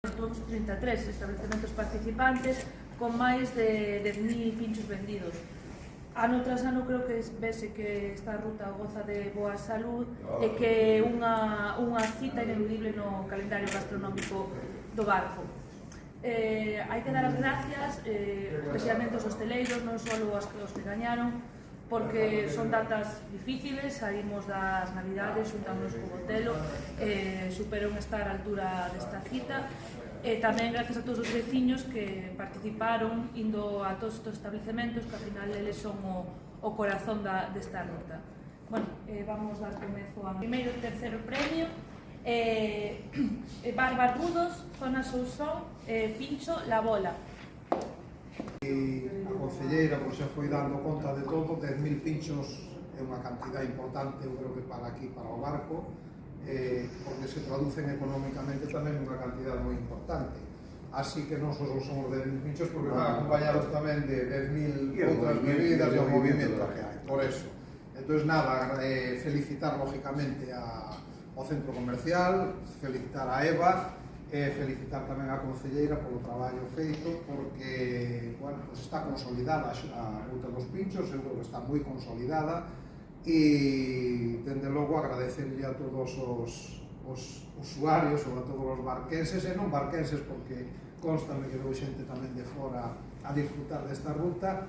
Somos 33 establecementos participantes con máis de 10.000 pinchos vendidos. Ano tras ano creo que vese que esta ruta goza de boa salud e que é unha cita ineludible no calendario gastronómico do barco. Hai que dar as gracias especialmente aos hosteleiros, non só aos que gañaron, porque son datas difíciles, saímos das navidades, xuntamos co Botelo, superon estar á altura desta cita, e tamén gracias a todos os veciños que participaron indo a todos estes estabelecementos, que ao final eles son o corazón desta ruta. Bueno, vamos dar comezo ao primeiro e terceiro premio. Bar Barbudos, Zona Sousón, Pincho, La Bola. A concelleira xa foi dando conta de todo, 10.000 pinchos é unha cantidad importante, eu creo que para aquí, para o barco, porque se traducen económicamente tamén unha cantidad moi importante. Así que non só somos 10.000 pinchos, porque van acompañados tamén de 10.000 outras bebidas e o movimento que hai, por eso. Entón, nada, felicitar lógicamente ao centro comercial, felicitar a Eva, e felicitar tamén a concelleira polo traballo feito, porque bueno, pues está consolidada a ruta dos pinchos, eu creo que está moi consolidada, e dende logo agradecerle a todos os usuarios ou a todos os barquenses e non barquenses, porque constame que veu xente tamén de fora a disfrutar desta ruta.